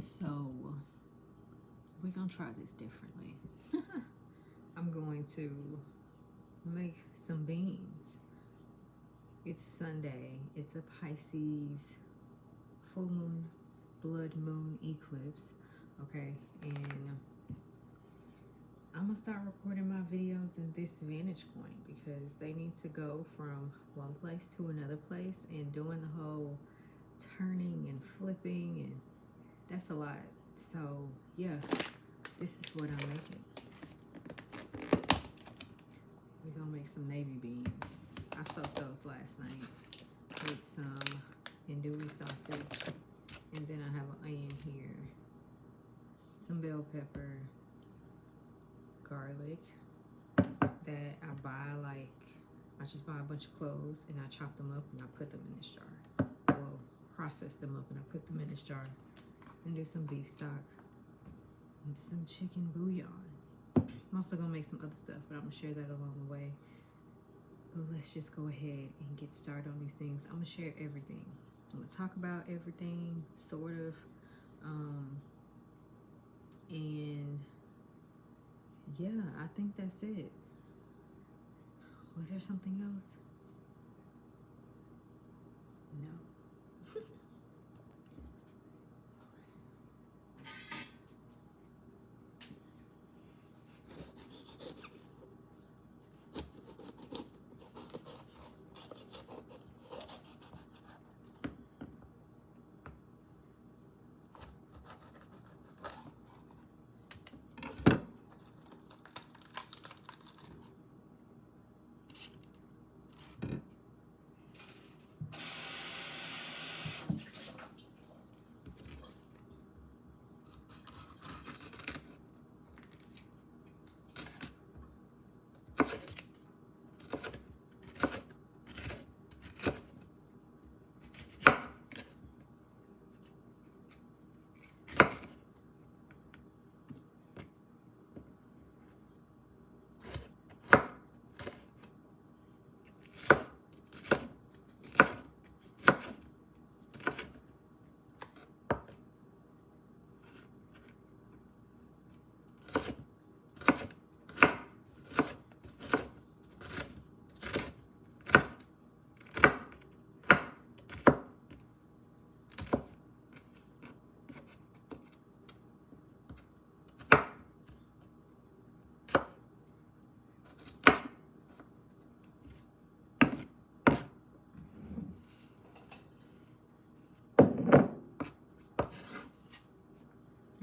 So we're gonna try this differently. I'm going to make some beans. It's Sunday. It's a Pisces full moon, blood moon eclipse. Okay, and I'm gonna start recording my videos in this vantage point because they need to go from one place to another place, and doing the whole turning and flipping, and that's a lot. So yeah, this is what I'm making. We're gonna make some navy beans. I soaked those last night with some andouille sausage, and then I have an onion here, some bell pepper, garlic that I buy, like I just buy a bunch of cloves and I chop them up and I put them in this jar. Well, process them up and I put them in this jar, and do some beef stock and some chicken bouillon. I'm also gonna make some other stuff, but I'm gonna share that along the way. But let's just go ahead and get started on these things. I'm gonna share everything. I'm gonna talk about everything, sort of. And yeah, I think that's it. Was there something else? No.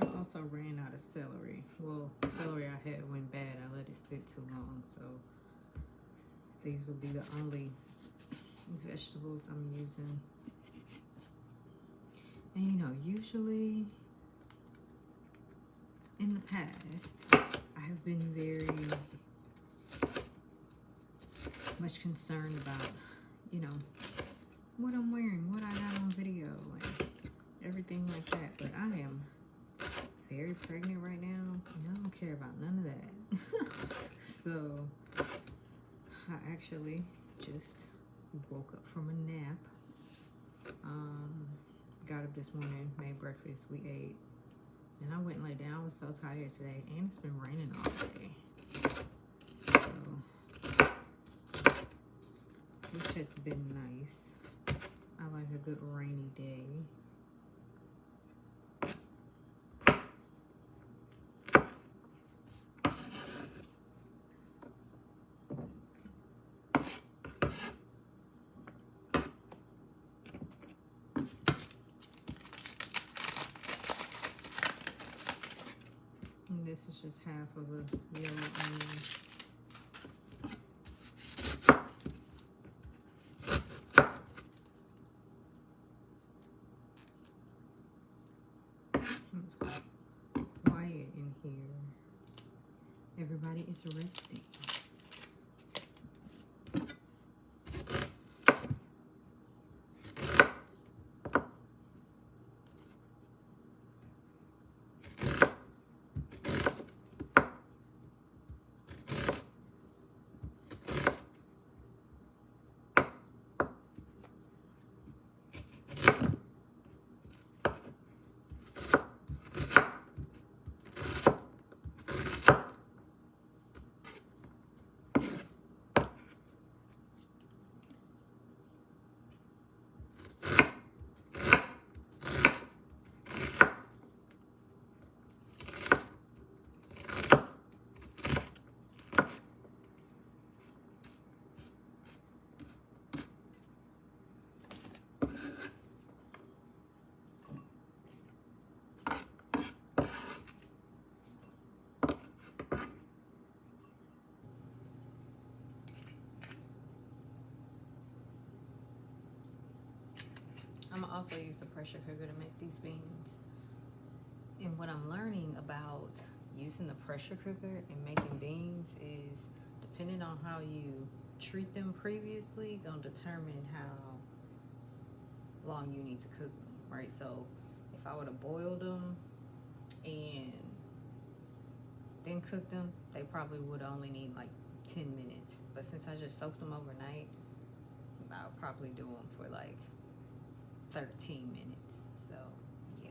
I also ran out of celery. Well, the celery I had went bad. I let it sit too long, so these will be the only vegetables I'm using. And you know, usually in the past, I have been very much concerned about, you know, what I'm wearing, what I got on video, and everything like that. But I am very pregnant right now, and I don't care about none of that. So I actually just woke up from a nap. Got up this morning, made breakfast, we ate, and I went and laid down. I was so tired today, and it's been raining all day. So which has been nice. I like a good rainy day. And this is just half of a yellow onion. It's quiet in here. Everybody is resting. also use the pressure cooker to make these beans. And what I'm learning about using the pressure cooker and making beans is, depending on how you treat them previously, gonna determine how long you need to cook them, right? So if I would have boiled them and then cooked them, they probably would only need like 10 minutes. But since I just soaked them overnight, I'll probably do them for like 13 minutes. So yeah.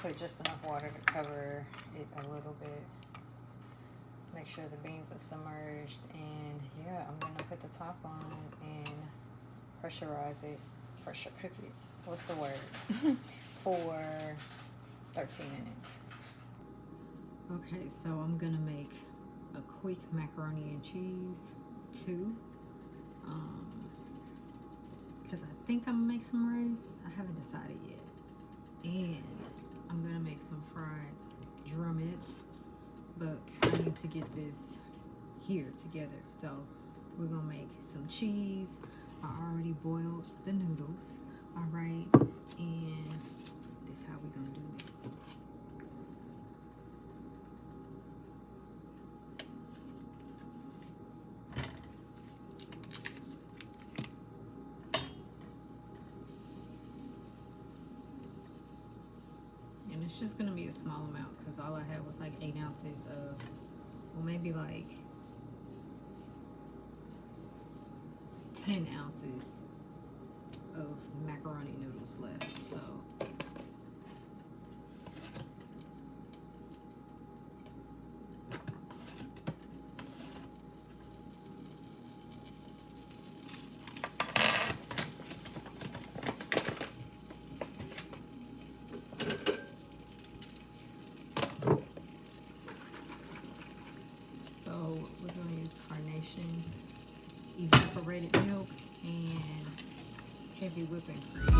Put just enough water to cover it a little bit. Make sure the beans are submerged, and yeah, I'm gonna put the top on and pressurize it, pressure cook it, what's the word, for 13 minutes. Okay, so I'm gonna make a quick macaroni and cheese too, because I think I'm gonna make some rice. I haven't decided yet, and I'm gonna make some fried drumettes, but I need to get this here together. So we're gonna make some cheese. I already boiled the noodles, all right, and this is how we're gonna do this. And it's just gonna be a small amount because all I had was like 8 ounces of, well, maybe like 10 ounces of macaroni noodles left. So we're gonna use carnation, evaporated milk, and heavy whipping cream.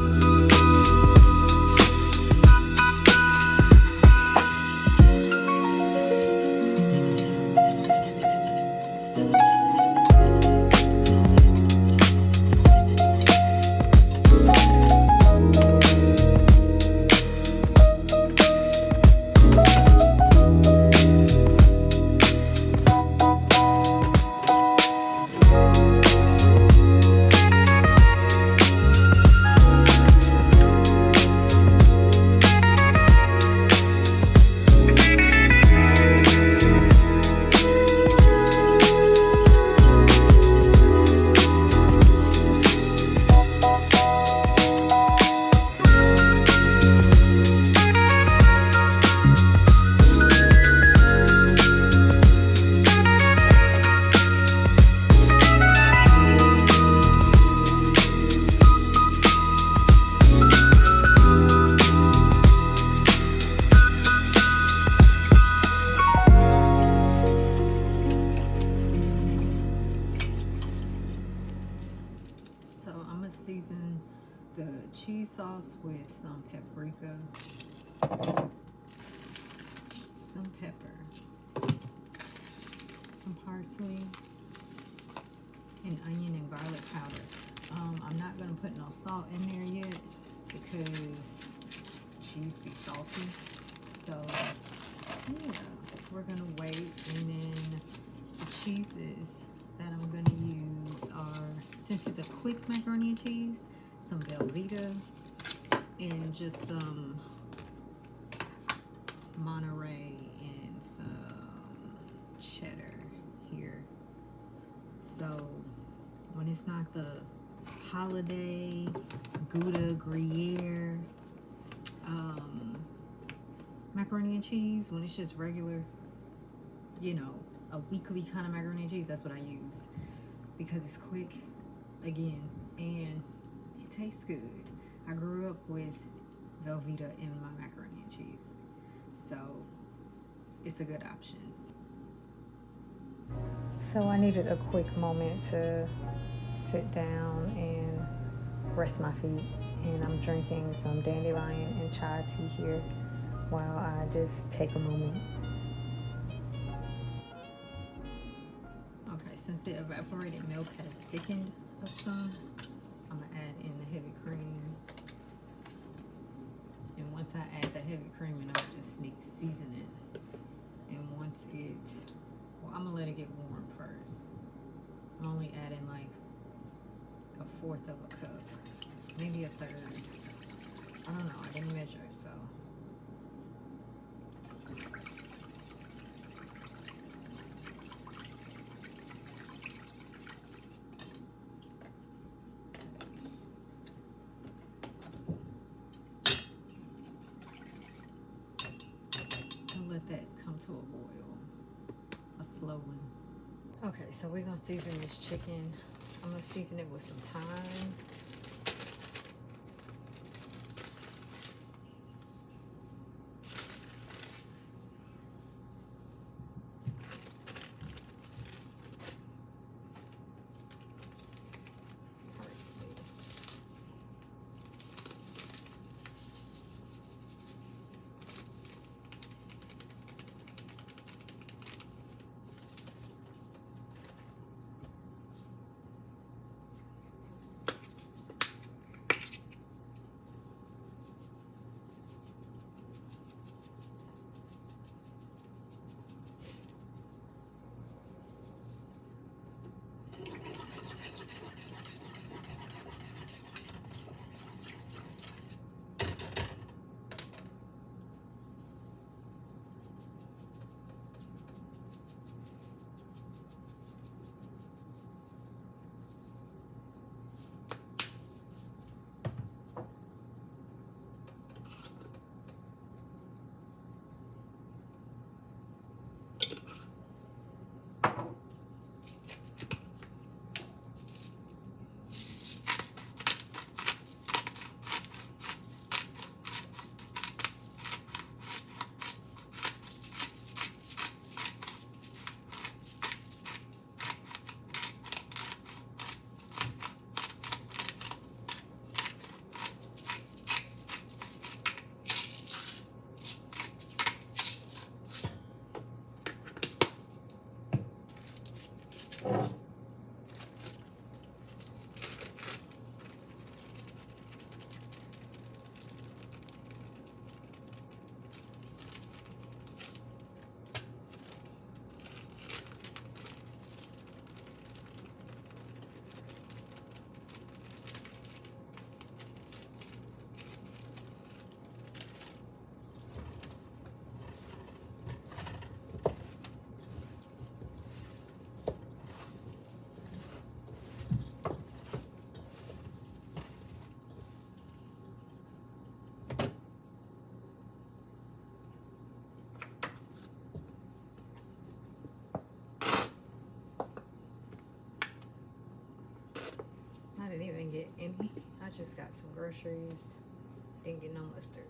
So I'm gonna season the cheese sauce with some paprika, some pepper, some parsley, and onion and garlic powder. I'm not gonna put no salt in there yet because cheese be salty. So yeah, we're gonna wait, and then the cheeses that I'm gonna use are, since it's a quick macaroni and cheese, some Velveeta and just some Monterey and some cheddar here. So when it's not the holiday Gouda Gruyere macaroni and cheese, when it's just regular, you know, a weekly kind of macaroni and cheese, that's what I use because it's quick again and it tastes good. I grew up with Velveeta in my macaroni and cheese, so it's a good option. So I needed a quick moment to sit down and rest my feet, and I'm drinking some dandelion and chai tea here while I just take a moment. Okay, since the evaporated milk has thickened up some, I'm gonna add in the heavy cream. And once I add the heavy cream, and I'll just season it. And once it, well, I'm gonna let it get warm first. I'm only adding like 1/4 of a cup, maybe 1/3. I don't know, I didn't measure, so. Let that come to a boil, a slow one. Okay, so we're gonna season this chicken. I'm gonna season it with some thyme. I didn't even get any. I just got some groceries. Didn't get no mustard.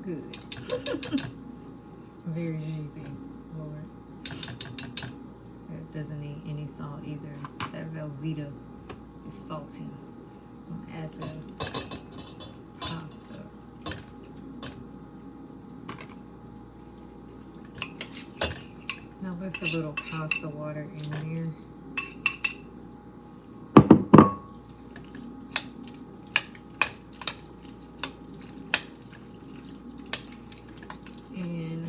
good. Very juicy, Lord. It doesn't need any salt either. That Velveeta is salty. So I'm gonna add the pasta. Now left a little pasta water in there. And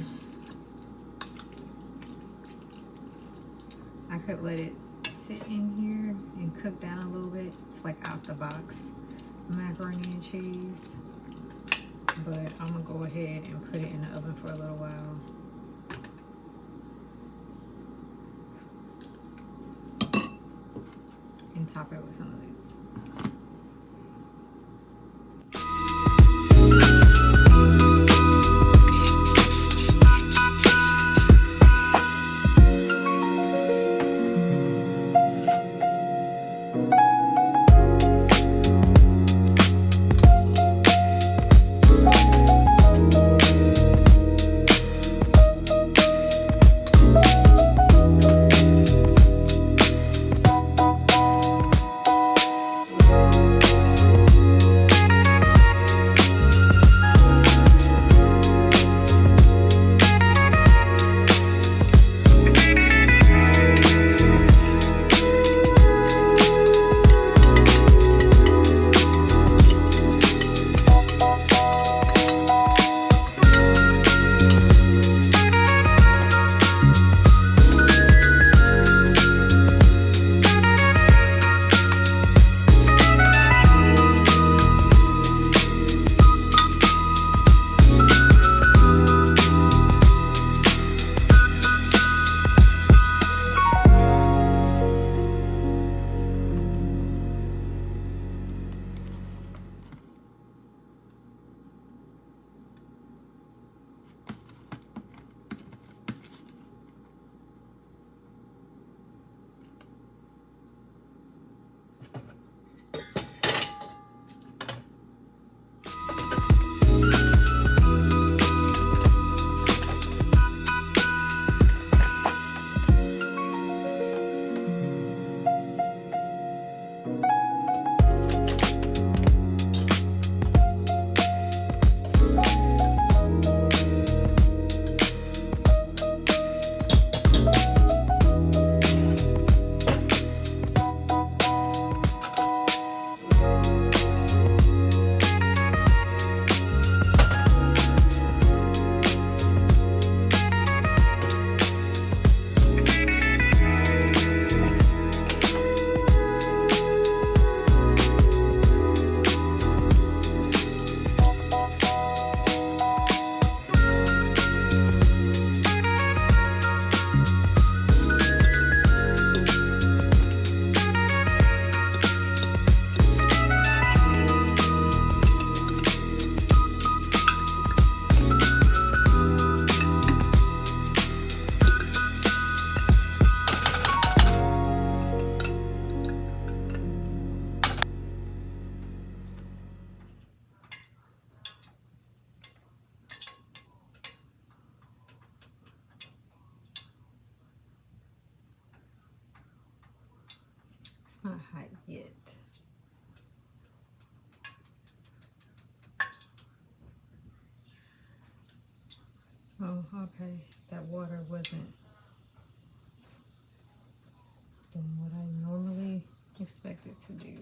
I could let it sit in here and cook down a little bit. It's like out the box macaroni and cheese. But I'm gonna go ahead and put it in the oven for a little while. And top it with some of this. It's not hot yet. Oh, okay. That water wasn't doing what I normally expect it to do.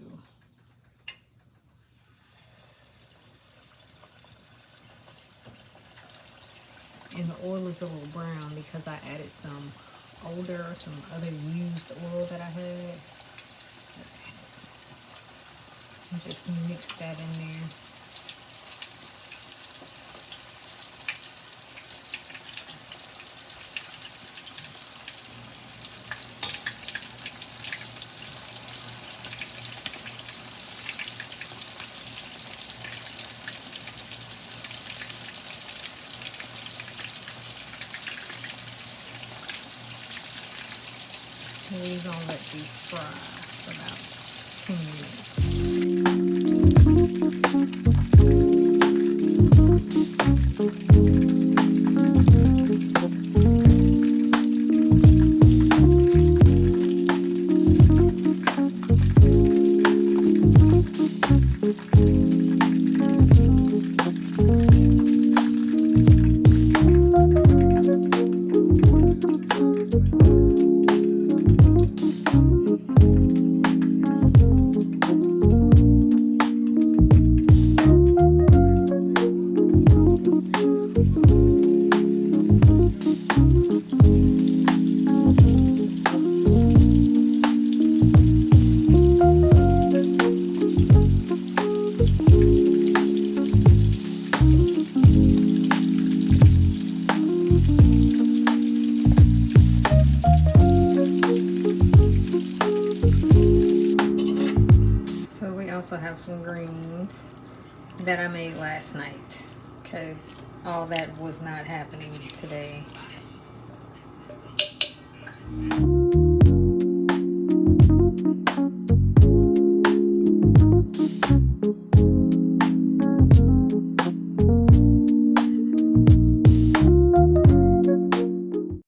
And the oil is a little brown because I added some other used oil that I had. And just mix that in there. We're gonna let these fry for about 10 minutes. So we also have some greens that I made last night because all that was not happening today.